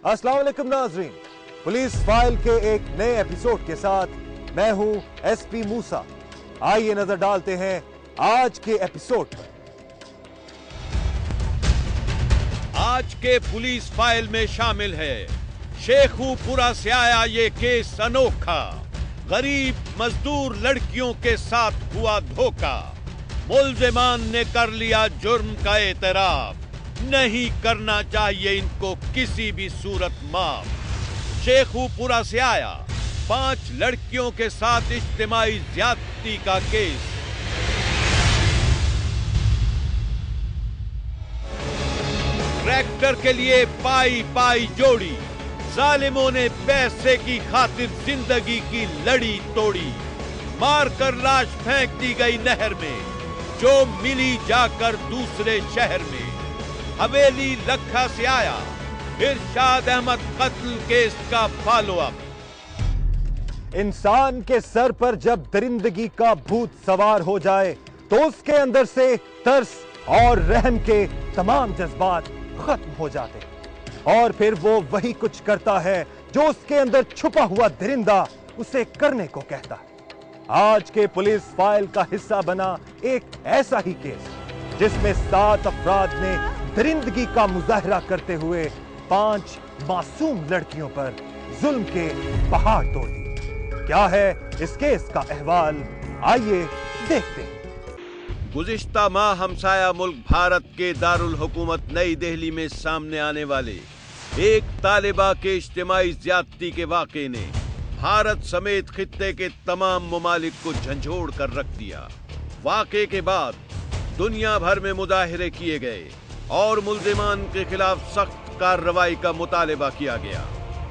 अस्सलाम वालेकुम नाज़रीन, पुलिस फाइल के एक नए एपिसोड के साथ मैं हूं एसपी मूसा। आइए नजर डालते हैं आज के एपिसोड पर। आज के पुलिस फाइल में शामिल है शेखुपुरा से आया ये केस अनोखा। गरीब मजदूर लड़कियों के साथ हुआ धोखा। मुल्जिमान ने कर लिया जुर्म का एतराफ। नहीं करना चाहिए इनको किसी भी सूरत माफ। शेखुपुरा से आया 5 लड़कियों के साथ इज्तिमाई ज्यादती का केस। ट्रैक्टर के लिए पाई पाई जोड़ी, जालिमों ने पैसे की खातिर जिंदगी की लड़ी तोड़ी। मारकर लाश फेंक दी गई नहर में, जो मिली जाकर दूसरे शहर में। हवेली लखा से आया इरशाद अहमद कत्ल केस का फॉलो अप। इंसान के सर पर जब दरिंदगी का भूत सवार हो जाए तो उसके अंदर से तरस और रहम के तमाम जज्बात खत्म हो जाते हैं और फिर वो वही कुछ करता है जो उसके अंदर छुपा हुआ दरिंदा उसे करने को कहता है। आज के पुलिस फाइल का हिस्सा बना एक ऐसा ही केस जिसमें 7 अफराद ने दरिंदगी का मुजाहरा करते हुए 5 मासूम लड़कियों पर जुल्म के पहाड़ तोड़ दिए। क्या है इस केस का अहवाल, आइए देखते हैं। गुज़िश्ता माह हमसाया मुल्क भारत के दारुल हुकूमत नई दिल्ली में सामने आने वाले एक तालिबा के इज्तिमाई ज्यादती के वाक़े ने भारत समेत खित्ते के तमाम ममालिक को झंझोड़ कर रख दिया। वाक़े के बाद दुनिया भर में मुजाहिरे किए गए और मुल्जिमान के खिलाफ सख्त कार्रवाई का मुतालिबा किया गया।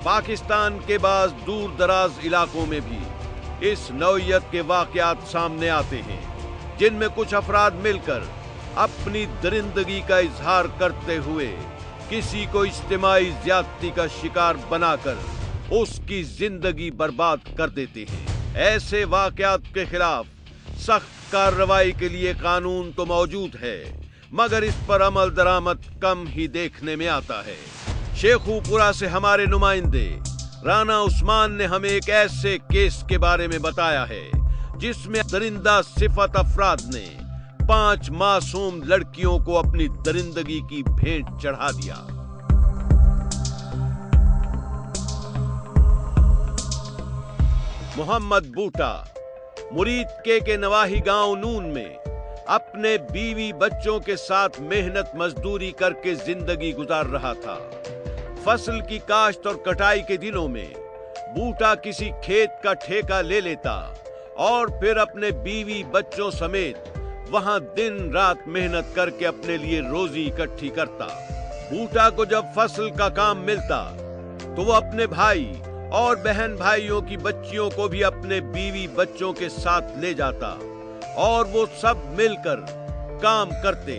पाकिस्तान के बाद दूर दराज इलाकों में भी इस नौइयत के वाक़यात सामने आते हैं, जिनमें कुछ अफराद मिलकर अपनी दरिंदगी का इजहार करते हुए किसी को इज्तिमाई ज्यादती का शिकार बनाकर उसकी जिंदगी बर्बाद कर देते हैं। ऐसे वाक़यात के खिलाफ सख्त कार्रवाई के लिए कानून तो मौजूद है, मगर इस पर अमल दरामद कम ही देखने में आता है। शेखुपुरा से हमारे नुमाइंदे राना उस्मान ने हमें एक ऐसे केस के बारे में बताया है जिसमें दरिंदा सिफत अफराद ने 5 मासूम लड़कियों को अपनी दरिंदगी की भेंट चढ़ा दिया। मोहम्मद बूटा मुरीद के नवाही गांव नून में अपने बीवी बच्चों के साथ मेहनत मजदूरी करके जिंदगी गुजार रहा था। फसल की काश्त और कटाई के दिनों में बूटा किसी खेत का ठेका ले लेता और फिर अपने बीवी बच्चों समेत वहां दिन रात मेहनत करके अपने लिए रोजी इकट्ठी करता। बूटा को जब फसल का काम मिलता तो वो अपने भाई और बहन भाइयों की बच्चियों को भी अपने बीवी बच्चों के साथ ले जाता और वो सब मिलकर काम करते।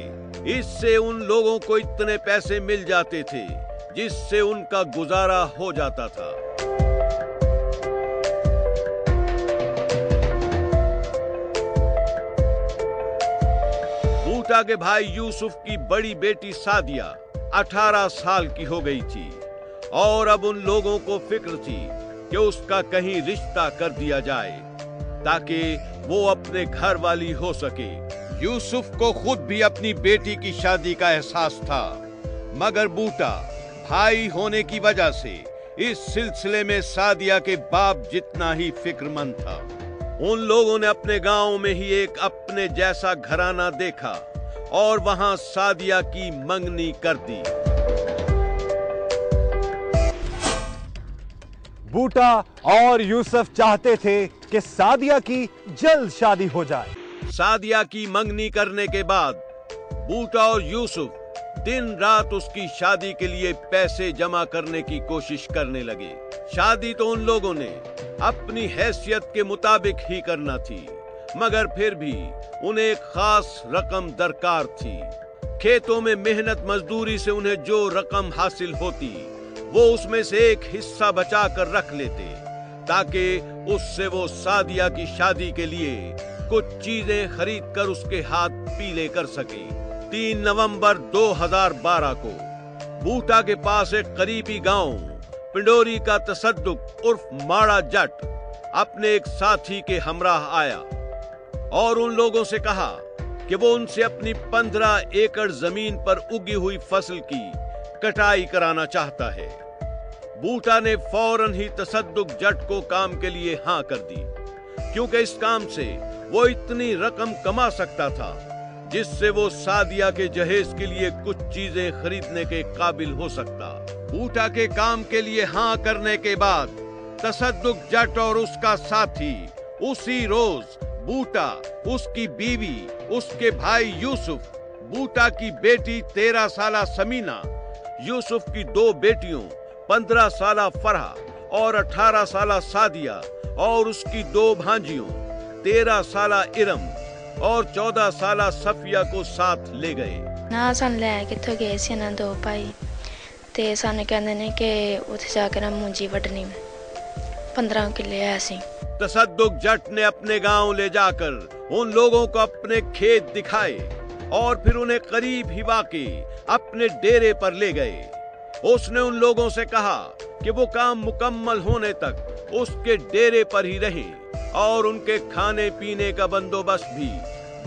इससे उन लोगों को इतने पैसे मिल जाते थे जिससे उनका गुजारा हो जाता था। बूटा के भाई यूसुफ की बड़ी बेटी सादिया 18 साल की हो गई थी और अब उन लोगों को फिक्र थी कि उसका कहीं रिश्ता कर दिया जाए ताकि वो अपने घर वाली हो सके। यूसुफ को खुद भी अपनी बेटी की शादी का एहसास था, मगर बूटा भाई होने की वजह से इस सिलसिले में सादिया के बाप जितना ही फिक्रमंद था। उन लोगों ने अपने गांव में ही एक अपने जैसा घराना देखा और वहां सादिया की मंगनी कर दी। बूटा और यूसुफ चाहते थे कि सादिया की जल्द शादी हो जाए। सादिया की मंगनी करने के बाद बूटा और यूसुफ दिन रात उसकी शादी के लिए पैसे जमा करने की कोशिश करने लगे। शादी तो उन लोगों ने अपनी हैसियत के मुताबिक ही करना थी, मगर फिर भी उन्हें एक खास रकम दरकार थी। खेतों में मेहनत मजदूरी से उन्हें जो रकम हासिल होती वो उसमें से एक हिस्सा बचा कर रख लेते ताकि उससे वो सादिया की शादी के लिए कुछ चीजें खरीद कर उसके हाथ पीले कर सके। 3 नवंबर 2012 को बूटा के पास एक करीबी गांव पिंडोरी का तसद्दुक उर्फ माड़ा जट अपने एक साथी के हमराह आया और उन लोगों से कहा कि वो उनसे अपनी 15 एकड़ जमीन पर उगी हुई फसल की कटाई कराना चाहता है। बूटा ने फौरन ही तसद्दुक जट को काम के लिए हां कर दी, क्योंकि इस काम से वो इतनी रकम कमा सकता था जिससे वो सादिया के जहेज के लिए कुछ चीजें खरीदने के काबिल हो सकता। बूटा के काम के लिए हां करने के बाद तसद्दुक जट और उसका साथी उसी रोज बूटा, उसकी बीवी, उसके भाई यूसुफ, बूटा की बेटी 13 साला समीना, यूसुफ की 2 बेटियों 15 साला फरहा और 18 साला सादिया और उसकी 2 भांजियों 13 साला इरम और 14 साला सफिया को साथ ले गए। ना सन ले किथों गए सी ना 2 भाई ते सन कहंदे ने कि उत्थे जाके ना मुंजी वटनी 15 किले ऐसी। तसद्दुक जट ने अपने गांव ले जाकर उन लोगों को अपने खेत दिखाए और फिर उन्हें करीब ही वाक़ई अपने डेरे पर ले गए। उसने उन लोगों से कहा कि वो काम मुकम्मल होने तक उसके डेरे पर ही रहें और उनके खाने पीने का बंदोबस्त भी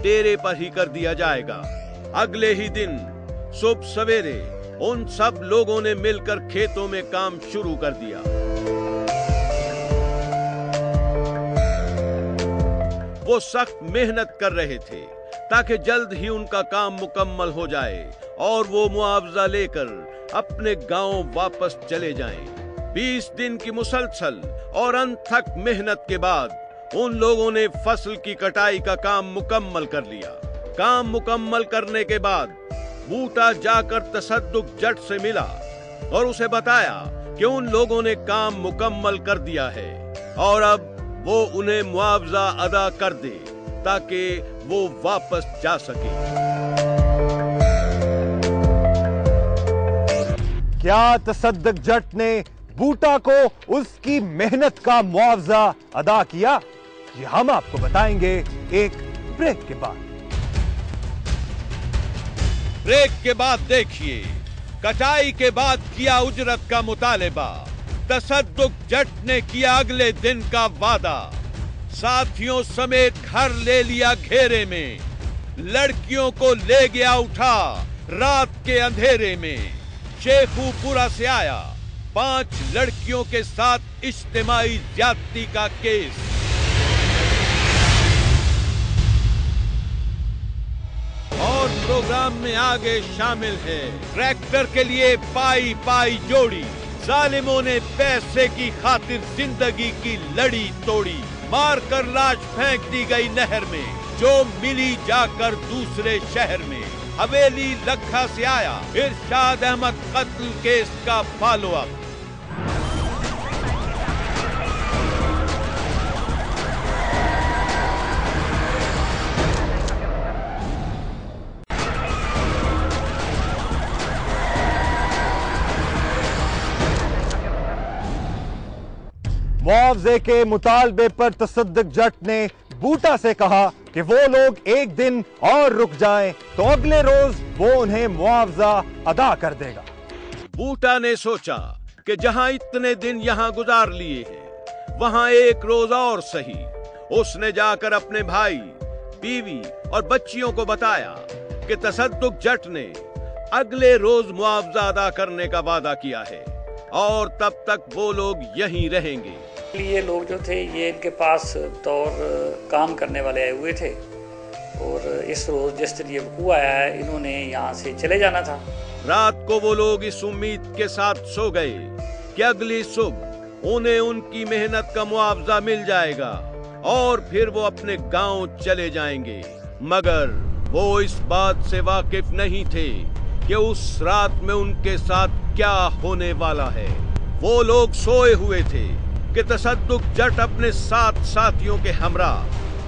डेरे पर ही कर दिया जाएगा। अगले ही दिन सुबह सवेरे उन सब लोगों ने मिलकर खेतों में काम शुरू कर दिया। वो सख्त मेहनत कर रहे थे ताकि जल्द ही उनका काम मुकम्मल हो जाए और वो मुआवजा लेकर अपने गांव वापस चले जाएं। 20 दिन की मुसलसल और अनथक मेहनत के बाद उन लोगों ने फसल की कटाई का काम मुकम्मल कर लिया। काम मुकम्मल करने के बाद बूटा जाकर तसद्दुक जट से मिला और उसे बताया कि उन लोगों ने काम मुकम्मल कर दिया है और अब वो उन्हें मुआवजा अदा कर दे ताकि वो वापस जा सके। क्या तसद्दुक जट ने बूटा को उसकी मेहनत का मुआवजा अदा किया? ये हम आपको बताएंगे एक ब्रेक के बाद। ब्रेक के बाद देखिए कटाई के बाद किया उजरत का मुतालिबा। तसद्दुक जट ने किया अगले दिन का वादा। साथियों समेत घर ले लिया घेरे में, लड़कियों को ले गया उठा रात के अंधेरे में। शेखुपुरा से आया 5 लड़कियों के साथ इज्तिमाई ज्यादती का केस। और प्रोग्राम में आगे शामिल है ट्रैक्टर के लिए पाई पाई जोड़ी। जालिमों ने पैसे की खातिर जिंदगी की लड़ी तोड़ी, मारकर लाश फेंक दी गई नहर में जो मिली जाकर दूसरे शहर में। हवेली लखा से आया इरशाद अहमद कत्ल केस का फॉलो अप। मुआवजे के मुतालबे पर तसद्दुक जट ने बूटा से कहा कि वो लोग एक दिन और रुक जाएं तो अगले रोज वो उन्हें मुआवजा अदा कर देगा। बूटा ने सोचा कि जहां इतने दिन यहां गुजार लिए हैं वहां एक रोज और सही। उसने जाकर अपने भाई, बीवी और बच्चियों को बताया कि तसद्दुक जट ने अगले रोज मुआवजा अदा करने का वादा किया है और तब तक वो लोग यहीं रहेंगे। ये लोग जो थे ये इनके पास तौर काम करने वाले आए हुए थे और इस रोज जिस दिन ये वकूआ आया है इन्होंने यहाँ से चले जाना था। रात को वो लोग इस उम्मीद के साथ सो गए कि अगली सुबह उन्हें उनकी मेहनत का मुआवजा मिल जाएगा और फिर वो अपने गांव चले जाएंगे। मगर वो इस बात से वाकिफ नहीं थे कि उस रात में उनके साथ क्या होने वाला है। वो लोग सोए हुए थे कि तसद्दुक जट अपने 7 साथियों के हमरा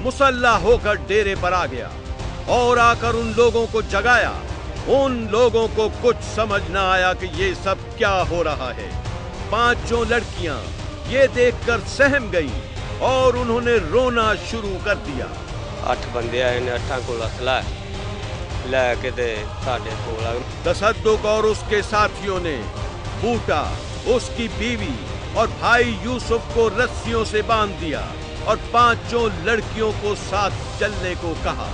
मुसल्ला होकर डेरे पर आ गया और आकर उन लोगों को जगाया। उन लोगों को कुछ समझ न आया कि ये सब क्या हो रहा है। 5 लड़कियां ये देखकर सहम गईं और उन्होंने रोना शुरू कर दिया। 8 बंदे आए ने 8 को असला लैके ते साडे कोल आ गए। तसद्दुक और उसके साथियों ने बूटा, उसकी बीवी और भाई यूसुफ को रस्सियों से बांध दिया और पांचों लड़कियों को साथ चलने को कहा।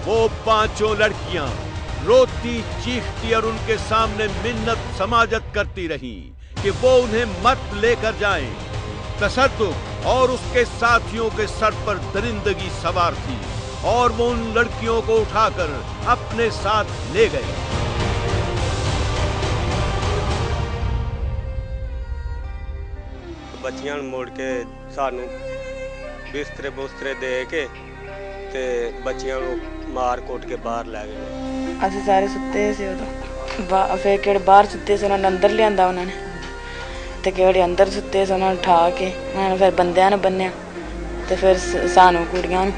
वो पांचों लड़कियां रोती चीखती और उनके सामने मिन्नत समाजत करती रहीं कि वो उन्हें मत लेकर जाएं। तसद्दुक और उसके साथियों के सर पर दरिंदगी सवार थी और वो उन लड़कियों को उठाकर अपने साथ ले गए। बच्चियां मोड़ के सानू बिस्तरे बुस्तरे दे के ते बच्चियां मार कोट के बाहर लै गए। ਅਸੀਂ ਸਾਰੇ ਸੁੱਤੇ ਸੀ ਉਦੋਂ ਫਿਰ ਕਿਹੜੇ ਬਾਹਰ ਸੁੱਤੇ ਸੀ ਉਹਨਾਂ ਨੂੰ ਅੰਦਰ ਲਿਆਂਦਾ ਉਹਨਾਂ ਨੇ ਤੇ ਕਿਹੜੇ ਅੰਦਰ ਸੁੱਤੇ ਸੀ ਉਹਨਾਂ ਨੂੰ ਉਠਾ ਕੇ ਉਹਨਾਂ ਨੇ ਫਿਰ ਬੰਦਿਆਂ ਨੂੰ ਬੰਨਿਆ ਤੇ ਫਿਰ ਸਾਨੂੰ ਕੁੜੀਆਂ ਨੂੰ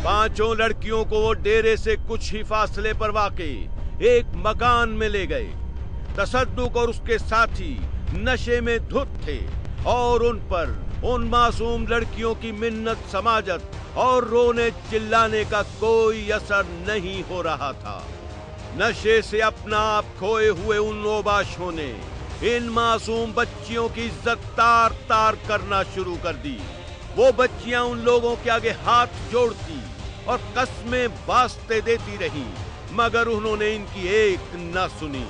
पांचों लड़कियों को वो डेरे से कुछ ही फासले पर वाक़े एक मकान में ले गए। तसद्दुक और उसके साथी नशे में धुत थे और उन पर उन मासूम लड़कियों की मिन्नत समाजत और रोने चिल्लाने का कोई असर नहीं हो रहा था। नशे से अपना आप खोए हुए उन ओबाशों ने इन मासूम बच्चियों की इज्जत तार तार करना शुरू कर दी। वो बच्चियां उन लोगों के आगे हाथ जोड़ती और कस्में वास्ते देती रही, मगर उन्होंने इनकी एक न सुनी।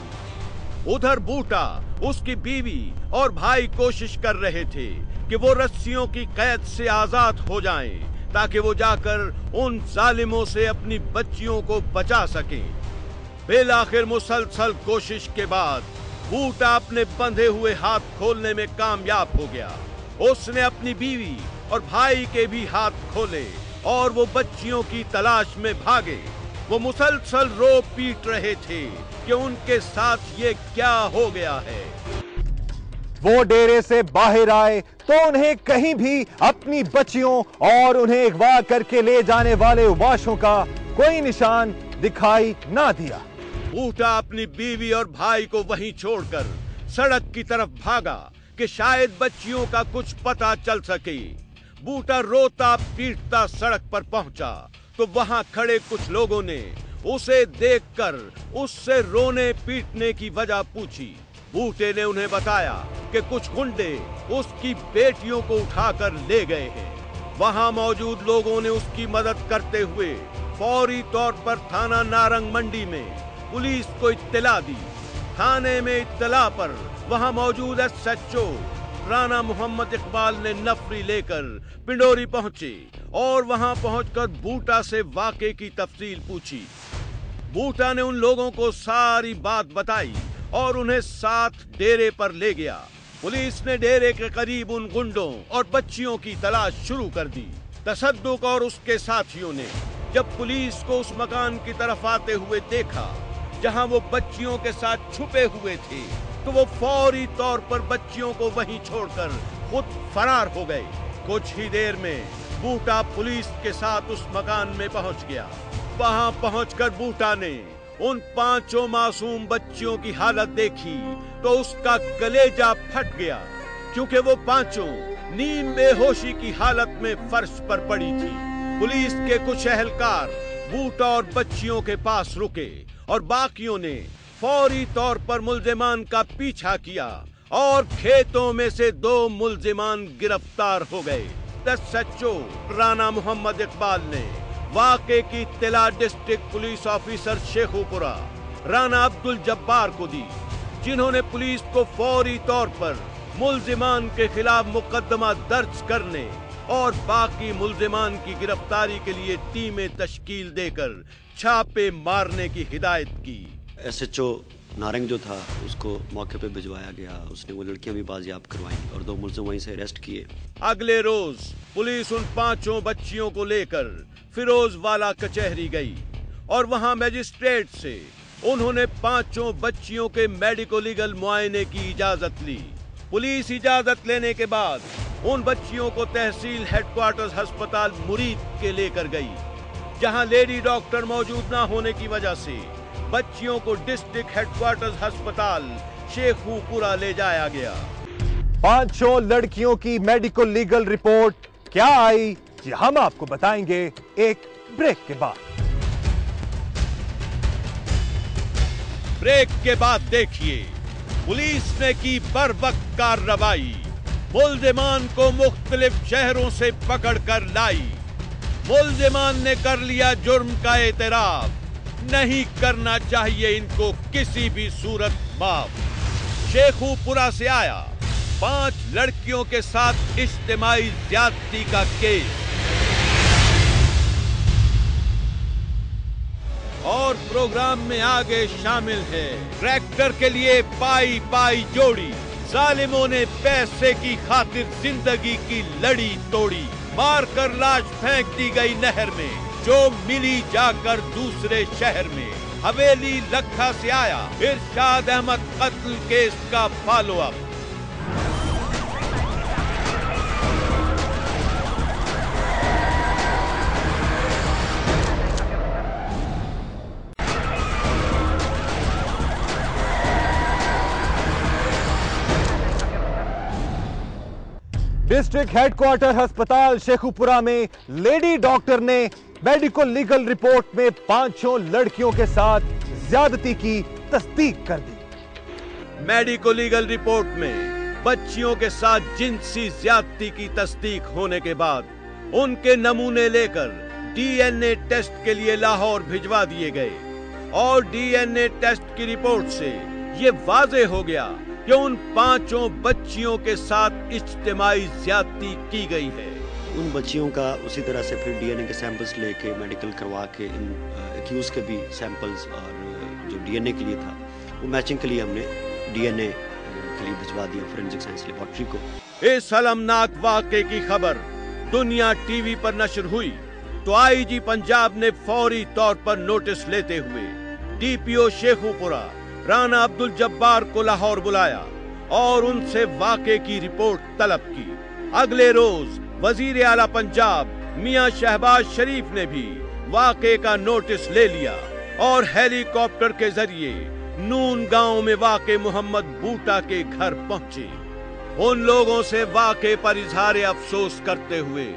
उधर बूटा, उसकी बीवी और भाई कोशिश कर रहे थे कि वो रस्सियों की कैद से आजाद हो जाएं, ताकि वो जाकर उन जालिमों से अपनी बच्चियों को बचा सकें। बेलाखिर मुसलसल कोशिश के बाद बूटा अपने बंधे हुए हाथ खोलने में कामयाब हो गया। उसने अपनी बीवी और भाई के भी हाथ खोले और वो बच्चियों की तलाश में भागे। वो मुसलसल रो पीट रहे थे कि उनके साथ ये क्या हो गया है। वो डेरे से बाहर आए तो उन्हें कहीं भी अपनी बच्चियों और उन्हें अगवा करके ले जाने वाले उबाशों का कोई निशान दिखाई ना दिया। बूटा अपनी बीवी और भाई को वहीं छोड़कर सड़क की तरफ भागा कि शायद बच्चियों का कुछ पता चल सके। बूटा रोता पीटता सड़क पर पहुंचा तो वहां खड़े कुछ लोगों ने उसे देखकर उससे रोने पीटने की वजह पूछी। बूटे ने उन्हें बताया कि कुछ गुंडे उसकी बेटियों को उठाकर ले गए हैं। वहां मौजूद लोगों ने उसकी मदद करते हुए फौरी तौर पर थाना नारंग मंडी में पुलिस को इत्तला दी। थाने में इत्तला पर वहां मौजूद SHO राना मोहम्मद इकबाल ने नफरी लेकर पिंडोरी पहुंचे और वहां पहुंचकर बूटा से वाक़े की तफसील पूछी। बूटा ने उन लोगों को सारी बात बताई और उन्हें साथ डेरे पर ले गया। पुलिस ने डेरे के करीब उन गुंडों और बच्चियों की तलाश शुरू कर दी। तसद्दुक और उसके साथियों ने जब पुलिस को उस मकान की तरफ आते हुए देखा जहां वो बच्चियों के साथ छुपे हुए थे, तो वो फौरी तौर पर बच्चियों को वहीं छोड़कर खुद फरार हो गए। कुछ ही देर में बूटा पुलिस के साथ उस मकान में पहुंच गया। वहां पहुंचकर बूटा ने उन पांचों मासूम बच्चियों की हालत देखी तो उसका कलेजा फट गया, क्योंकि वो पांचों नीम बेहोशी की हालत में फर्श पर पड़ी थी। पुलिस के कुछ एहलकार बूटा और बच्चियों के पास रुके और बाकियों ने फौरी तौर पर मुल्जिमान का पीछा किया और खेतों में से 2 मुल्जिमान गिरफ्तार हो गए। SHO राना मोहम्मद इकबाल ने वाक़े की इत्तला district police officer Sheikhupura Rana Abdul Jabbar को दी, जिन्होंने पुलिस को फौरी तौर पर मुल्जिमान के खिलाफ मुकदमा दर्ज करने और बाकी मुल्जिमान की गिरफ्तारी के लिए टीमें तश्कील देकर छापे मारने की हिदायत की। SHO नारंग जो था उसको मौके पे भिजवाया गया। उसने वो लड़कियां भी बाजियाब करवाई और 2 मुल्जिम वहीं से अरेस्ट किए। अगले रोज पुलिस उन पांचों बच्चियों को लेकर फिरोजवाला कचहरी गई और वहां मजिस्ट्रेट से उन्होंने पांचों बच्चियों के मेडिको लीगल मुआयने की इजाजत ली। पुलिस इजाजत लेने के बाद उन बच्चियों को तहसील हेडक्वार्टर्स अस्पताल मुरीद के लेकर गई, जहां लेडी डॉक्टर मौजूद न होने की वजह से बच्चियों को डिस्ट्रिक्ट हेडक्वार्टर्स अस्पताल शेखुपुरा ले जाया गया। पांचों लड़कियों की मेडिकल लीगल रिपोर्ट क्या आई ये हम आपको बताएंगे एक ब्रेक के बाद। ब्रेक के बाद देखिए, पुलिस ने की बर्वक्त कार्रवाई, मुल्जिमान को मुख्तलिफ शहरों से पकड़कर लाई। मुल्जिमान ने कर लिया जुर्म का एतराफ, नहीं करना चाहिए इनको किसी भी सूरत माफ। शेखुपुरा से आया 5 लड़कियों के साथ इज्तिमाई ज्यादती का केस। और प्रोग्राम में आगे शामिल है ट्रैक्टर के लिए पाई पाई जोड़ी। जालिमों ने पैसे की खातिर जिंदगी की लड़ी तोड़ी, मारकर लाश फेंक दी गई नहर में, जो मिली जाकर दूसरे शहर में। हवेली लखा से आया इरशाद अहमद कत्ल केस का फॉलो अप। डिस्ट्रिक्ट हेडक्वार्टर अस्पताल शेखुपुरा में लेडी डॉक्टर ने मेडिकल लीगल रिपोर्ट में 5 लड़कियों के साथ ज्यादती की तस्दीक कर दी। मेडिकल लीगल रिपोर्ट में बच्चियों के साथ जिनसी ज्यादती की तस्दीक होने के बाद उनके नमूने लेकर डीएनए टेस्ट के लिए लाहौर भिजवा दिए गए और डीएनए टेस्ट की रिपोर्ट से ये वाज़ेह हो गया कि उन 5 बच्चियों के साथ इज्तिमाई ज्यादती की गई है। उन बच्चियों का उसी तरह से फिर डीएनए के सैंपल्स लेके मेडिकल करवा के इन एक्यूज के भी सैंपल्स और जो डीएनए के लिए था वो मैचिंग के लिए हमने डीएनए के लिए भिजवा दिया फोरेंसिक साइंस लेबोरेटरी को। इस अलमनाक वाक़े की खबर दुनिया टीवी पर नशर हुई तो आईजी पंजाब ने फौरी तौर पर नोटिस लेते हुए डीपीओ शेखुपुरा राना अब्दुल जब्बार को लाहौर बुलाया और उनसे वाक़े की रिपोर्ट तलब की। अगले रोज वजीर आला पंजाब मियां शहबाज शरीफ ने भी वाक़े का नोटिस ले लिया और हेलीकॉप्टर के जरिए नून गांव में वाक़े मोहम्मद बूटा के घर पहुंचे। उन लोगों से वाक़े पर इजहार अफसोस करते हुए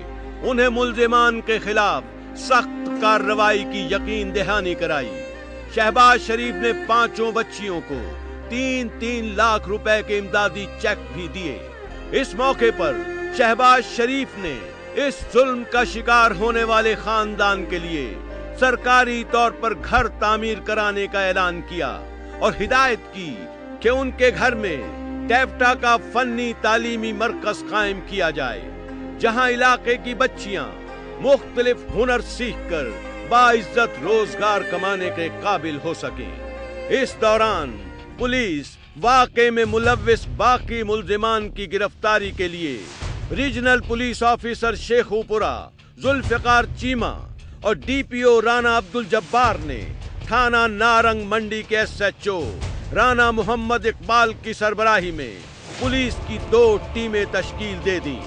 उन्हें मुल्जिमान के खिलाफ सख्त कार्रवाई की यकीन दहानी कराई। शहबाज शरीफ ने 5 बच्चियों को 3-3 लाख रुपए के इमदादी चेक भी दिए। इस मौके पर शहबाज शरीफ ने इस जुल्म का शिकार होने वाले खानदान के लिए सरकारी तौर पर घर तामीर कराने का ऐलान किया और हिदायत की कि उनके घर में टेफ्टा का फन्नी तालीमी मरकज कायम किया जाए, जहां इलाके की बच्चियां मुख्तलिफ हुनर सीखकर बाइज्जत रोजगार कमाने के काबिल हो सकें। इस दौरान पुलिस वाक़े में मुलव्विस बाकी मुल्जिमान की गिरफ्तारी के लिए regional police officer Sheikhupura Zulfiqar Cheema और डीपीओ राना अब्दुल जब्बार ने थाना नारंग मंडी के एसएचओ राना मोहम्मद इकबाल की सरबराही में पुलिस की 2 टीमें तश्कील दे दी।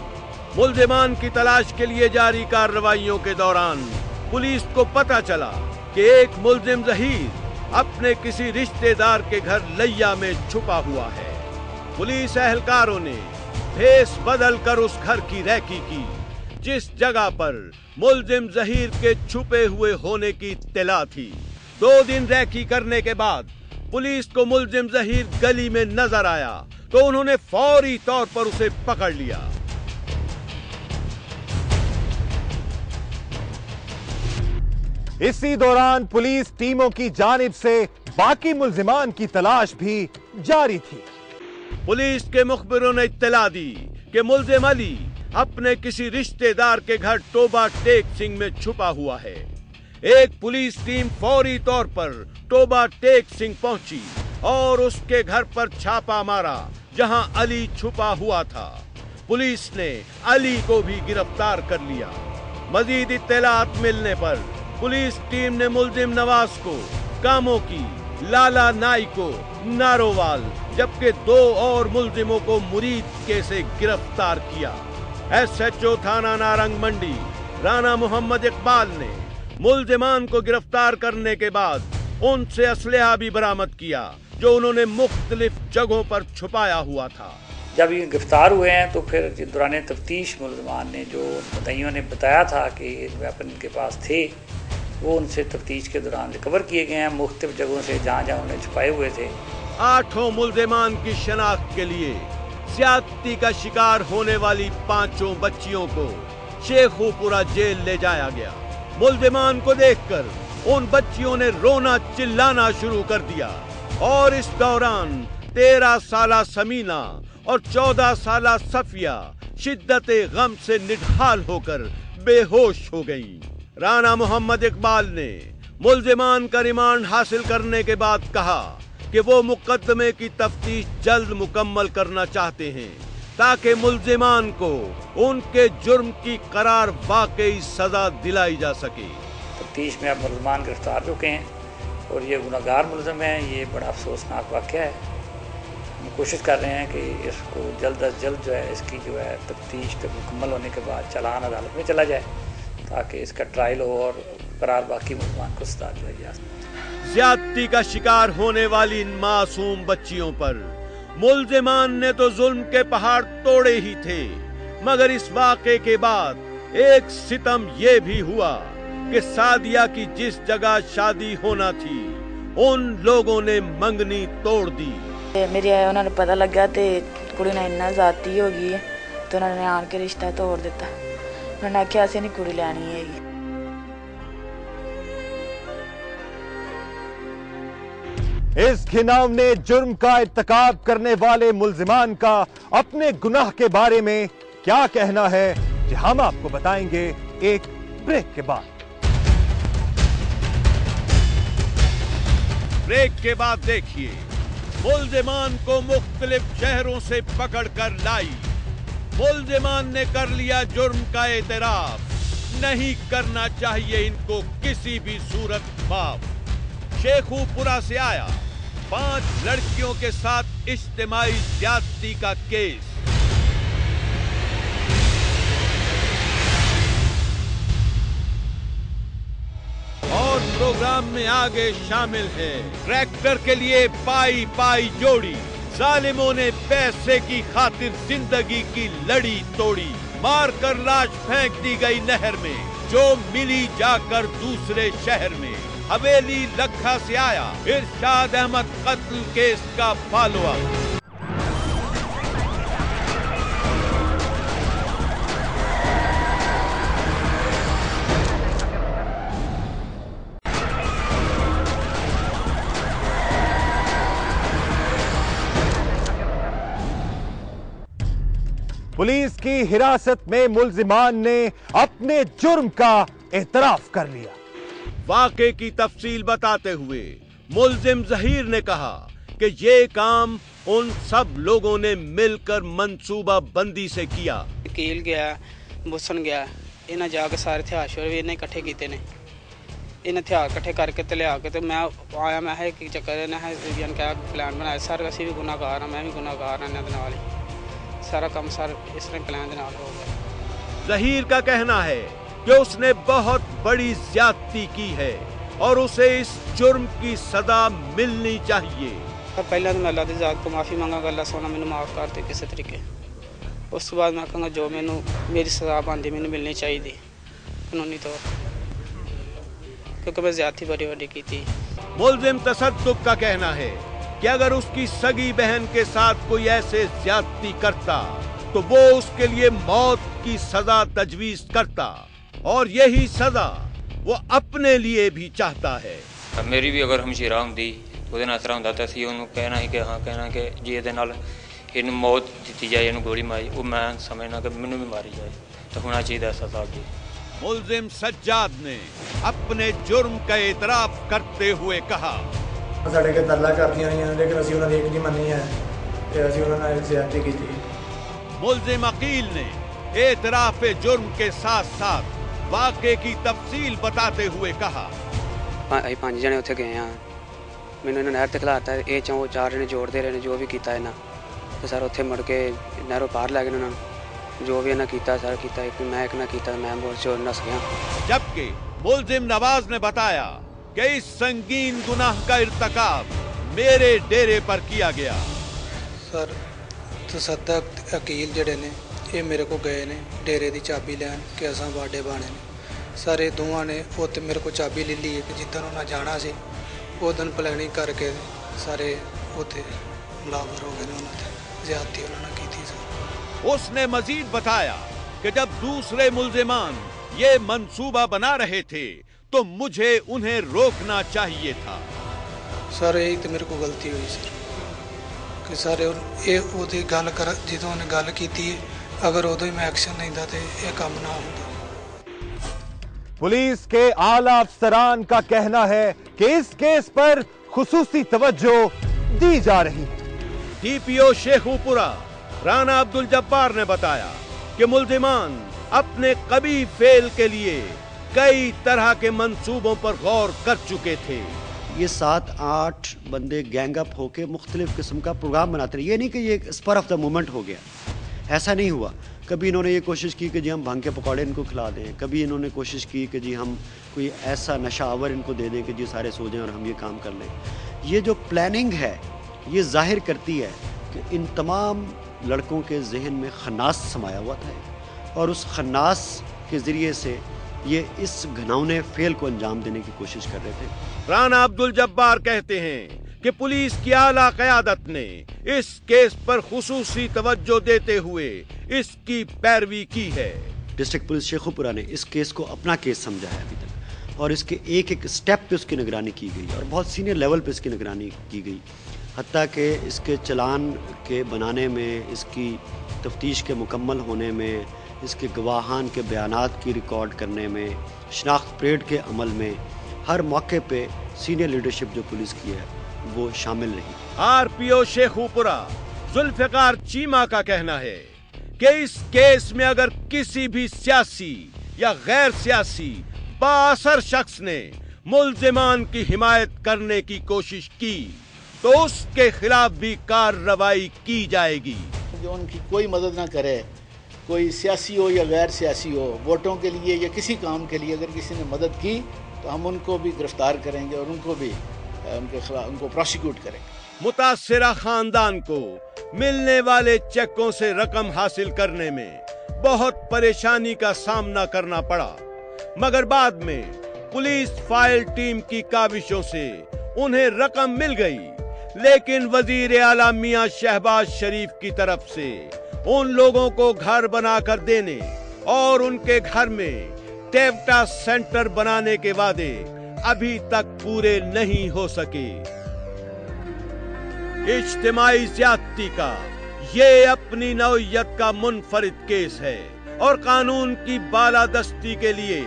मुल्जिमान की तलाश के लिए जारी कार्रवाइयों के दौरान पुलिस को पता चला कि एक मुल्जिम जहीर अपने किसी रिश्तेदार के घर लैया में छुपा हुआ है। पुलिस एहलकारों ने भेस बदल कर उस घर की रैकी की जिस जगह पर मुल्जिम जहीर के छुपे हुए होने की इत्तला थी। 2 दिन रैकी करने के बाद पुलिस को मुल्जिम जहीर गली में नजर आया तो उन्होंने फौरी तौर पर उसे पकड़ लिया। इसी दौरान पुलिस टीमों की जानिब से बाकी मुल्जिमान की तलाश भी जारी थी। पुलिस के मुखबिरों ने इत्तला दी कि मुल्जिम अली अपने किसी रिश्तेदार के घर टोबा टेक सिंह में छुपा हुआ है। एक पुलिस टीम फौरी तौर पर टोबा टेक सिंह पहुंची और उसके घर पर छापा मारा जहां अली छुपा हुआ था। पुलिस ने अली को भी गिरफ्तार कर लिया। मजीद इत्तलात मिलने पर पुलिस टीम ने मुल्जिम नवाज को कामों की, लाला नाई को नारोवाल, जबकि 2 और मुल्जिमों को मुरीद के से गिरफ्तार किया। एसएचओ थाना नारंग मंडी राना मोहम्मद इकबाल ने मुल्जिमान को गिरफ्तार करने के बाद उनसे असलहा भी बरामद किया जो उन्होंने मुख्तलिफ जगहों पर छुपाया हुआ था। जब ये गिरफ्तार हुए हैं तो फिर दौरान तफ्तीश मुलजमान ने जो मुद्दईयों ने बताया था कि वेपन इनके पास थे, वो उनसे तफ्तीश के दौरान रिकवर किए गए हैं मुख्तलिफ जगहों से जहाँ जहाँ उन्हें छुपाए हुए थे। 8 मुल्जिमान की शनाख्त के लिए ज्यादती का शिकार होने वाली 5 बच्चियों को शेखुपुरा जेल ले जाया गया। मुल्जिमान को देखकर उन बच्चियों ने रोना चिल्लाना शुरू कर दिया और इस दौरान 13 साला समीना और 14 साला सफिया शिद्दत गम से निढाल होकर बेहोश हो गईं। राना मोहम्मद इकबाल ने मुल्जिमान का रिमांड हासिल करने के बाद कहा कि वो मुकदमे की तफ्तीश जल्द मुकम्मल करना चाहते हैं ताकि मुल्जिमान को उनके जुर्म की करार वाकई सजा दिलाई जा सके। तफ्तीश में अब मुल्जिमान गिरफ्तार चुके हैं और ये गुनहगार मुल्जिम हैं। ये बड़ा अफसोसनाक वाक़या है। हम कोशिश कर रहे हैं कि इसको जल्द अज जल्द जो है इसकी जो है तफ्तीश के मुकम्मल होने के बाद चालान अदालत में चला जाए ताकि इसका ट्रायल हो और करार बाकी मुल्जिमान को सजा दिलाई जा सके। ज्यादती का शिकार होने वाली इन मासूम बच्चियों पर मुल्जिमान ने तो जुल्म के पहाड़ तोड़े ही थे, मगर इस वाक़े के बाद एक सितम ये भी हुआ कि सादिया की जिस जगह शादी होना थी उन लोगों ने मंगनी तोड़ दी। मेरी उन्होंने पता लगा तो कुड़ी ने इन्ना जाती हो गई है तो उन्होंने आन के रिश्ता तोड़ दिता। उन्होंने आख्या असें नहीं कुड़ी लैनी है। इस घिनौने जुर्म का इर्तिकाब करने वाले मुल्जिमान का अपने गुनाह के बारे में क्या कहना है, जो हम आपको बताएंगे एक ब्रेक के बाद। ब्रेक के बाद देखिए, मुल्जिमान को मुख्तलिफ शहरों से पकड़कर लाई। मुल्जिमान ने कर लिया जुर्म का एतराफ। नहीं करना चाहिए इनको किसी भी सूरत माफ। शेखुपुरा से आया 5 लड़कियों के साथ इज्तिमाई ज्यादती का केस। और प्रोग्राम में आगे शामिल है ट्रैक्टर के लिए पाई पाई जोड़ी। जालिमों ने पैसे की खातिर जिंदगी की लड़ी तोड़ी। मारकर लाश फेंक दी गई नहर में, जो मिली जाकर दूसरे शहर में। हवेली लखा से आया इरशाद अहमद कत्ल केस का फॉलोअप। पुलिस की हिरासत में मुल्जिमान ने अपने जुर्म का एतराफ कर लिया। वाक़े की तफसील बताते हुए मुल्जिम जहीर ने कहा कि ये काम उन सब लोगों ने मिलकर मंसूबा बंदी से किया। वकील गया, मुसन गया, इन्हें जाके सारे हथियार भी इन्हें इकट्ठे किए ने। इन हथियार इकट्ठे करके तो लिया के तो मैं आया, मैं है कि चक्कर इन्हें क्या प्लान बनाया। सर असी भी गुनाहगार हाँ, मैं भी गुनाहगार हाँ। इन्होंने सारा काम सर इस प्लान के नाल हो गया। जहीर का कहना है कि उसने बहुत बड़ी ज्यादती की है और उसे इस जुर्म की सजा मिलनी चाहिए। पहले तो मैं अल्लाह की ज़ात को माफ़ी मांगा, अल्लाह सोना मैंने माफ़ कर दे किसी तरीके। उस बाद मैं कहूँगा जो मैनू मेरी सजा बनती मैंने मिलनी चाहिए कानूनी तौर, क्योंकि मैं ज्यादती बड़ी बड़ी की थी। मुल्जिम तसद्दुक का कहना है कि अगर उसकी सगी बहन के साथ कोई ऐसे ज्यादती करता तो वो उसके लिए मौत की सजा तजवीज करता और यही सजा वो अपने लिए भी चाहता है। मेरी भी अगर हमशीरा होंदी ਉਹਦੇ ਨਾਲ ਅਸਰ ਹੁੰਦਾ ਤਾਂ ਅਸੀਂ ਉਹਨੂੰ ਕਹਿਣਾ ਸੀ ਕਿ ਹਾਂ ਕਹਿਣਾ ਕਿ ਜੇ ਇਹਦੇ ਨਾਲ ਇਹਨੂੰ ਮੌਤ ਦਿੱਤੀ ਜਾਏ, ਇਹਨੂੰ ਗੋਲੀ ਮਾਰੀ, ਉਹ ਮੈਂ ਸਮਝਣਾ ਕਿ ਮੈਨੂੰ भी मारी जाए तो होना चाहिए ऐसा साहब जी। मुल्जिम सज्जाद ने अपने जुर्म का एतराफ करते हुए कहा, ਸਾਡੇ ਕੇ ਤਰਲਾ ਕਰਦੀਆਂ ਰਹੀਆਂ ਲੇਕਿਨ ਅਸੀਂ ਉਹਨਾਂ ਦੀ ਇੱਕ ਨਹੀਂ ਮੰਨੀ ਹੈ ਤੇ ਅਸੀਂ ਉਹਨਾਂ ਨਾਲ ਜ਼ਿਆਦਤੀ ਕੀਤੀ। मुल्जिम अकील ने एतराफ जुर्म के साथ साथ वाक़े की तफसील बताते हुए कहा, ਅਸੀਂ 5 ਜਣੇ ਉੱਥੇ ਗਏ ਆ, ਮੈਨੂੰ ਇਹਨਾਂ ਨਹਿਰ ਤੇ ਖਿਲਾਤਾ, ਇਹ 4 ਜਣੇ ਜੋੜਦੇ ਰਹੇ ਨੇ ਜੋ ਵੀ ਕੀਤਾ ਇਹਨਾਂ ਤੇ ਸਰ ਉੱਥੇ ਮੁੜ ਕੇ ਨਹਿਰੋਂ ਪਾਰ ਲੈ ਗਏ ਉਹਨਾਂ ਨੂੰ, ਜੋ ਵੀ ਇਹਨਾਂ ਕੀਤਾ ਸਰ ਕੀਤਾ, ਇੱਕ ਮੈਂ ਇੱਕ ਨਾ ਕੀਤਾ, मैं मोर से नस गया। जबकि मुल्जिम नवाज ने बताया कि इस संगीन गुनाह का इर्तिकाब मेरे डेरे पर किया गया। सर तो सदक वकील जड़े ने ये मेरे को गए ने डेरे की चाबी लैन कि असा वाडे बाने ने सारे दोवां ने उत्ते मेरे को चाबी ले ली कि जिद्दन उन्हें जाना सी उस दिन प्लैनिंग करके सारे उत्ते हमलावर हो गए, उन्होंने ज्यादती उन्होंने की थी। उसने मजीद बताया कि जब दूसरे मुल्जिमान ये मंसूबा बना रहे थे तो मुझे उन्हें रोकना चाहिए था। सर यही तो मेरे को गलती हुई सर कि सर ये ओदी गल कर जो उन्हें गल की थी, अगर उदो ही मैं एक्शन नहीं था तो यह काम ना होता। पुलिस के आला अफसरान का कहना है कि इस केस पर खुसूसी तवज्जो दी जा रही है। डीपीओ शेखुपुरा राना अब्दुल जब्बार ने बताया कि मुल्जिमान अपने कभी फेल के लिए कई तरह के मंसूबों पर गौर कर चुके थे। ये 7-8 बंदे गैंग अप होके मुख्तलिफ किस्म का प्रोग्राम बनाते रहे। ये नहीं कि ये स्पर ऑफ द मोमेंट हो गया, ऐसा नहीं हुआ। कभी इन्होंने ये कोशिश की कि जी हम भांग के पकौड़े इनको खिला दें, कभी इन्होंने कोशिश की कि जी हम कोई ऐसा नशावर इनको दे दें कि जी सारे सो जाएं और हम ये काम कर लें। ये जो प्लानिंग है ये जाहिर करती है कि इन तमाम लड़कों के जहन में खन्नास समाया हुआ था और उस खन्नास के ज़रिए से ये इस घिनौने फेल को अंजाम देने की कोशिश कर रहे थे। राना अब्दुल जब्बार कहते हैं कि पुलिस की आला क़यादत ने इस केस पर खुसूसी तवज्जो देते हुए इसकी पैरवी की है। डिस्ट्रिक्ट पुलिस शेखुपुरा ने इस केस को अपना केस समझा है अभी तक और इसके एक एक स्टेप पे उसकी निगरानी की गई और बहुत सीनियर लेवल पे इसकी निगरानी की गई। हत्ता कि इसके चलान के बनाने में, इसकी तफ्तीश के मुकम्मल होने में, इसके गवाहान के बयानात की रिकॉर्ड करने में, शनाख्त परेड के अमल में, हर मौके पे सीनियर लीडरशिप जो पुलिस की है वो शामिल रही। आरपीओ शेखुपुरा जुल्फिकार चीमा का कहना है कि इस केस में अगर किसी भी सियासी या गैर सियासी बाअसर शख्स ने मुल्जिमान की हिमायत करने की कोशिश की तो उसके खिलाफ भी कार्रवाई की जाएगी। जो उनकी कोई मदद ना करे, कोई सियासी हो या गैर सियासी हो, वोटों के लिए या किसी काम के लिए अगर किसी ने मदद की तो हम उनको भी गिरफ्तार करेंगे और उनको भी उनके खिलाफ उनको प्रोसिक्यूट करेंगे। मुतासिरा खानदान को मिलने वाले चेकों से रकम हासिल करने में बहुत परेशानी का सामना करना पड़ा, मगर बाद में पुलिस फाइल टीम की काविशों से उन्हें रकम मिल गई। लेकिन वजीर आला मियां शहबाज शरीफ की तरफ से उन लोगों को घर बनाकर देने और उनके घर में टेवटा सेंटर बनाने के वादे अभी तक पूरे नहीं हो सके। इज्तिमाई ज्यादती का ये अपनी नौइयत का मुनफरिद केस है और कानून की बालादस्ती के लिए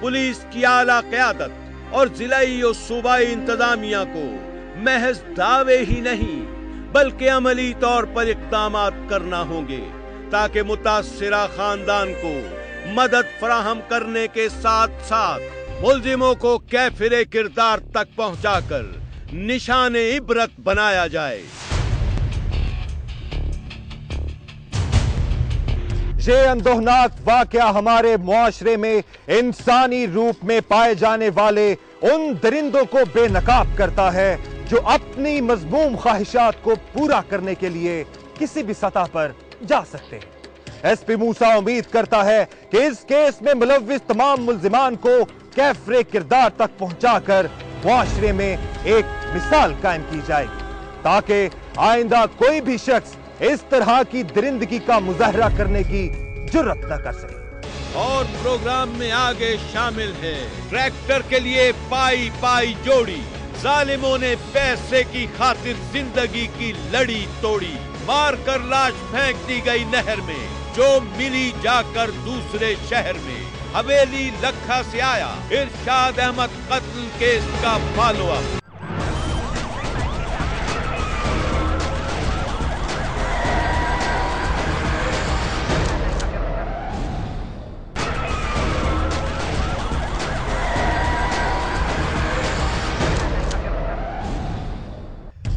पुलिस की आला क़यादत और जिलाई और सूबाई इंतजामिया को महज दावे ही नहीं बल्कि अमली तौर पर इक़दामात करना होंगे ताकि मुतासिरा खानदान को मदद फराहम करने के साथ साथ मुल्जिमों को कैफिरे किरदार तक पहुंचाकर निशाने इबरत बनाया जाए। ये अंदोहनाक वाकया हमारे मुआशरे में इंसानी रूप में पाए जाने वाले उन दरिंदों को बेनकाब करता है जो अपनी मजमूम ख्वाहिशात को पूरा करने के लिए किसी भी सतह पर जा सकते हैं। एसपी मूसा उम्मीद करता है कि इस केस में मुलव्विस तमाम मुल्जिमान को कैफरे किरदार तक पहुंचाकर मुआशरे में एक मिसाल कायम की जाएगी ताकि आइंदा कोई भी शख्स इस तरह की दरिंदगी का मुजाहरा करने की जुर्रत न कर सके। और प्रोग्राम में आगे शामिल है ट्रैक्टर के लिए पाई पाई जोड़ी, जालिमों ने पैसे की खातिर जिंदगी की लड़ी तोड़ी, मारकर लाश फेंक दी गई नहर में जो मिली जाकर दूसरे शहर में। हवेली लखा से आया इरशाद अहमद कत्ल केस का फॉलो अप।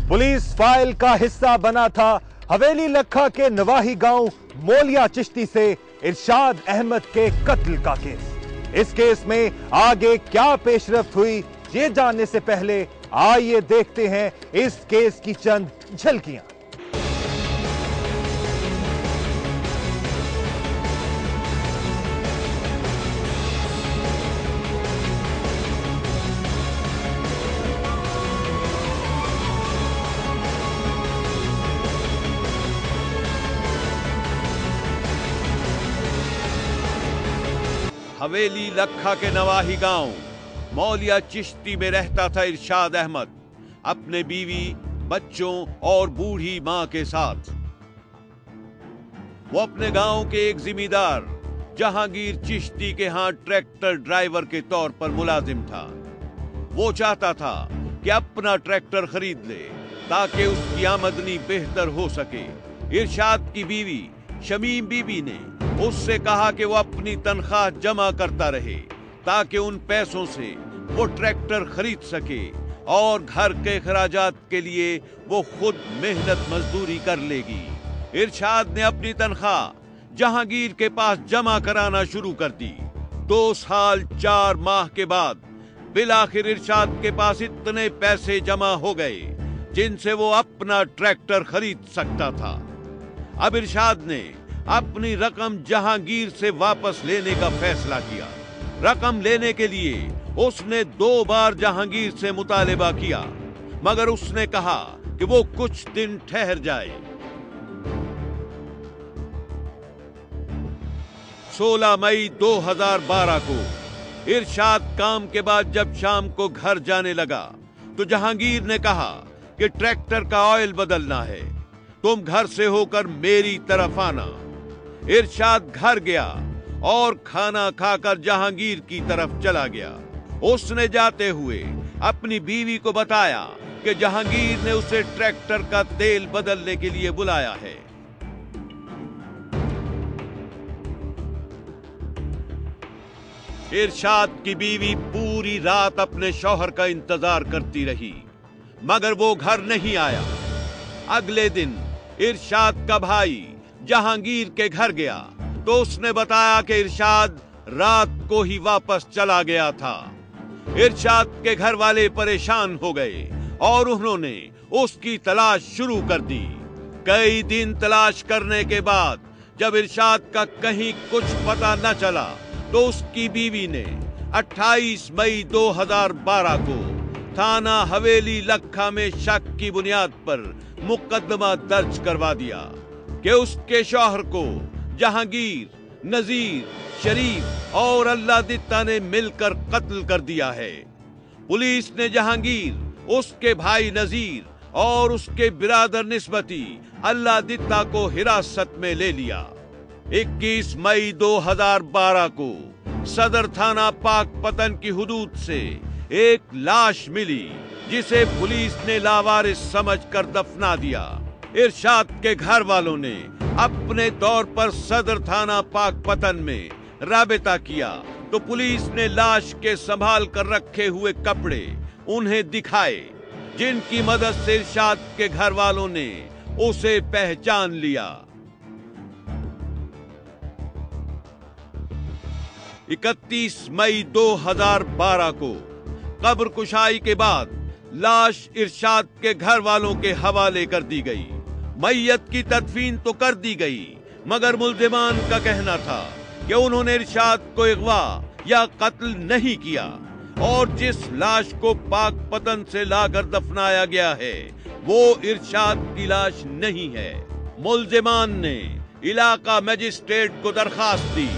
पुलिस फाइल का हिस्सा बना था हवेली लखा के नवाही गांव मोलिया चिश्ती से इरशाद अहमद के कत्ल का केस। इस केस में आगे क्या पेशरफ्त हुई ये जानने से पहले आइए देखते हैं इस केस की चंद झलकियां। हवेली लखा के नवाही गांव मौलिया चिश्ती में रहता था इरशाद अहमद अपने बीवी, बच्चों और बूढ़ी मां के साथ। वो अपने गांव के एक जिम्मेदार जहांगीर चिश्ती के हाथ ट्रैक्टर ड्राइवर के तौर पर मुलाजिम था। वो चाहता था कि अपना ट्रैक्टर खरीद ले ताकि उसकी आमदनी बेहतर हो सके। इरशाद की बीवी शमीम बीबी ने उससे कहा कि वो अपनी तनख्वाह जमा करता रहे ताकि उन पैसों से वो ट्रैक्टर खरीद सके और घर के खर्चात के लिए वो खुद मेहनत मजदूरी कर लेगी। इरशाद ने अपनी तनख्वाह जहांगीर के पास जमा कराना शुरू कर दी। 2 साल 4 माह के बाद बिलाखिर इरशाद के पास इतने पैसे जमा हो गए जिनसे वो अपना ट्रैक्टर खरीद सकता था। अब इरशाद ने अपनी रकम जहांगीर से वापस लेने का फैसला किया। रकम लेने के लिए उसने 2 बार जहांगीर से मुतालिबा किया, मगर उसने कहा कि वो कुछ दिन ठहर जाए। 16 मई 2012 को इरशाद काम के बाद जब शाम को घर जाने लगा तो जहांगीर ने कहा कि ट्रैक्टर का ऑयल बदलना है, तुम घर से होकर मेरी तरफ आना। इरशाद घर गया और खाना खाकर जहांगीर की तरफ चला गया। उसने जाते हुए अपनी बीवी को बताया कि जहांगीर ने उसे ट्रैक्टर का तेल बदलने के लिए बुलाया है। इरशाद की बीवी पूरी रात अपने शौहर का इंतजार करती रही, मगर वो घर नहीं आया। अगले दिन इरशाद का भाई जहांगीर के घर गया तो उसने बताया कि इरशाद रात को ही वापस चला गया था। इरशाद के घर वाले परेशान हो गए और उन्होंने उसकी तलाश शुरू कर दी। कई दिन तलाश करने के बाद जब इरशाद का कहीं कुछ पता न चला तो उसकी बीवी ने 28 मई 2012 को थाना हवेली लखा में शक की बुनियाद पर मुकदमा दर्ज करवा दिया कि उसके शौहर को जहांगीर, नजीर, शरीफ और अल्लादित्ता ने मिलकर कत्ल कर दिया है। पुलिस ने जहांगीर, उसके भाई नजीर और उसके बिरादर निस्बती अल्लादित्ता को हिरासत में ले लिया। 21 मई 2012 को सदर थाना पाकपतन की हुदूद से एक लाश मिली जिसे पुलिस ने लावारिस समझकर दफना दिया। इरशाद के घर वालों ने अपने तौर पर सदर थाना पाकपतन में राबिता किया तो पुलिस ने लाश के संभाल कर रखे हुए कपड़े उन्हें दिखाए, जिनकी मदद से इरशाद के घर वालों ने उसे पहचान लिया। 31 मई 2012 को कब्र कुशाई के बाद लाश इरशाद के घर वालों के हवाले कर दी गई। मैयत की तदफीन तो कर दी गई, मगर मुल्जिमान का कहना था कि उन्होंने इरशाद को अगवा या कत्ल नहीं किया और जिस लाश को पाकपतन से लाकर दफनाया गया है वो इरशाद की लाश नहीं है। मुल्जिमान ने इलाका मजिस्ट्रेट को दरखास्त दी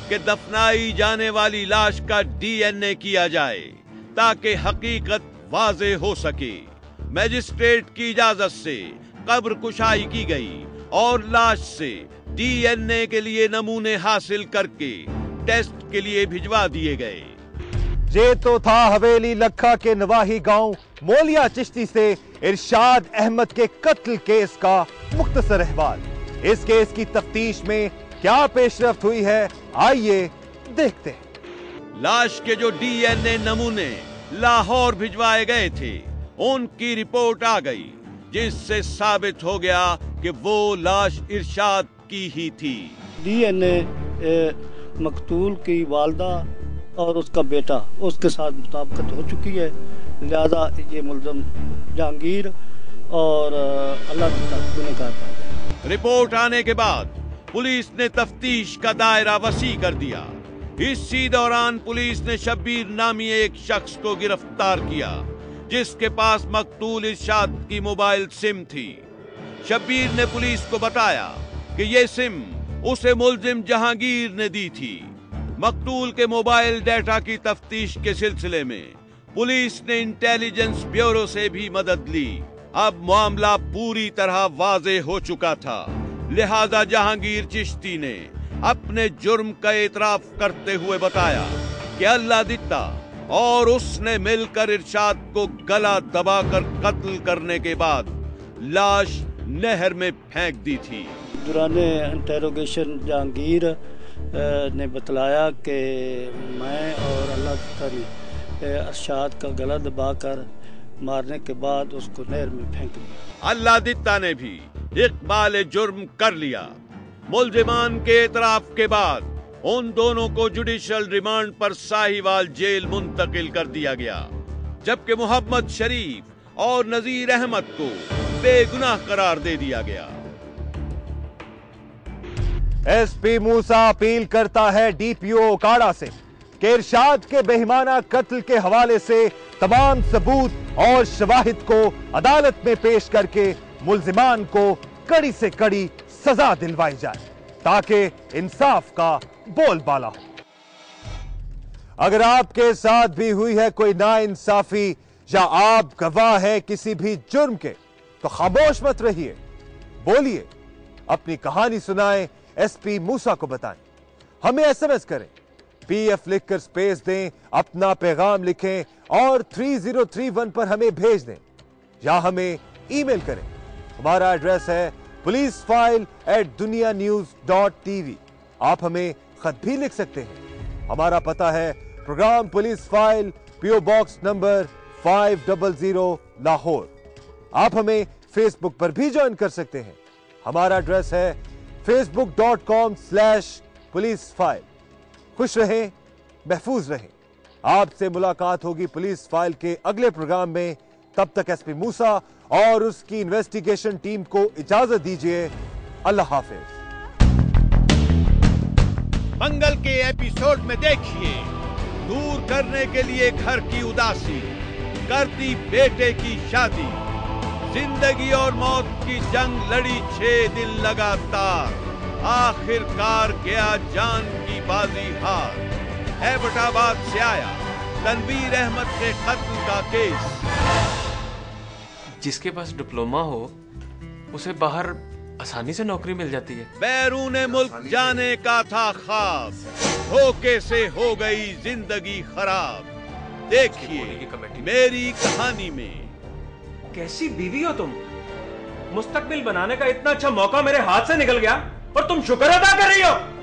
कि दफनाई जाने वाली लाश का DNA किया जाए ताकि हकीकत वाज़े हो सके। मजिस्ट्रेट की इजाजत से कब्र कुशाई की गई और लाश से DNA के लिए नमूने हासिल करके टेस्ट के लिए भिजवा दिए गए। ये तो था हवेली लखा के नवाही गांव मौलिया चिश्ती से इरशाद अहमद के कत्ल केस का मुख्तसर अहवाल। इस केस की तफ्तीश में क्या पेशरफ्त हुई है, आइए देखते हैं। लाश के जो DNA नमूने लाहौर भिजवाए गए थे उनकी रिपोर्ट आ गई, जिससे साबित हो गया कि वो लाश इरशाद की ही थी। DNA मकतूल की वालदा और उसका बेटा उसके साथ मुताबिकत हो चुकी है, लिहाजा ये मुल्ज़म जहांगीर और अल्लाह तक गुनहगार पाए गए। रिपोर्ट आने के बाद पुलिस ने तफ्तीश का दायरा वसी कर दिया। इसी दौरान पुलिस ने शब्बीर नामी एक शख्स को गिरफ्तार किया जिसके पास मकतूल इरशाद की मोबाइल सिम थी। शब्बीर ने पुलिस को बताया कि ये सिम उसे मुल्जिम जहांगीर ने दी थी। मकतूल के मोबाइल डेटा की तफ्तीश के सिलसिले में पुलिस ने इंटेलिजेंस ब्यूरो से भी मदद ली। अब मामला पूरी तरह वाज़ेह हो चुका था, लिहाजा जहांगीर चिश्ती ने अपने जुर्म का एतराफ करते हुए बताया कि अल्लाह दित्ता और उसने मिलकर इरशाद को गला दबाकर कत्ल करने के बाद लाश नहर में फेंक दी थी। दौराने इंटेरोगेशन जहांगीर ने बतलाया कि मैं और अल्लाह दित्ता ने इरशाद का गला दबाकर मारने के बाद उसको नहर में फेंक दिया। अल्लाह दित्ता ने भी इकबाल जुर्म कर लिया। मुल्जिमान के एतराफ के बाद उन दोनों को जुडिशल रिमांड पर साहिवाल जेल मुंतकिल कर दिया गया, जबकि मोहम्मद शरीफ और नजीर अहमद को बेगुनाह करार दे दिया गया। एसपी मूसा अपील करता है डीपीओ ओकाड़ा से कि इरशाद के बेईमाना कत्ल के हवाले से तमाम सबूत और शवाहिद को अदालत में पेश करके मुल्जिमान को कड़ी से कड़ी सजा दिलवाई जाए ताकि इंसाफ का बोलबाला हो। अगर आपके साथ भी हुई है कोई नाइंसाफी या आप गवाह हैं किसी भी जुर्म के, तो खामोश मत रहिए, बोलिए, अपनी कहानी सुनाएं, एसपी मूसा को बताएं। हमें एसएमएस करें, पीएफ लिखकर स्पेस दें, अपना पैगाम लिखें और 3031 पर हमें भेज दें, या हमें ईमेल करें। हमारा एड्रेस है policeFile@dunianews.tv। आप हमें खत भी लिख सकते हैं। हमारा पता है programme police file, PO box number 500 Lahore. आप हमें फेसबुक पर भी ज्वाइन कर सकते हैं। हमारा एड्रेस है facebook.com/पुलिसफाइल। खुश रहें, महफूज रहें। आपसे मुलाकात होगी पुलिस फाइल के अगले प्रोग्राम में। तब तक एसपी मूसा और उसकी इन्वेस्टिगेशन टीम को इजाजत दीजिए। अल्लाह हाफिज। मंगल के एपिसोड में देखिए, दूर करने के लिए घर की उदासी, करती बेटे की शादी, जिंदगी और मौत की जंग लड़ी 6 दिन लगातार, आखिरकार गया जान की बाजी हार। एबटाबाद से आया तनवीर अहमद के कत्ल का केस। जिसके पास डिप्लोमा हो उसे बाहर आसानी से नौकरी मिल जाती है। बैरून मुल्क जाने का था ख्वाब, धोखे से हो गई जिंदगी खराब। देखिए मेरी कहानी में। कैसी बीवी हो तुम? मुस्तकबिल बनाने का इतना अच्छा मौका मेरे हाथ से निकल गया और तुम शुक्र अदा कर रही हो।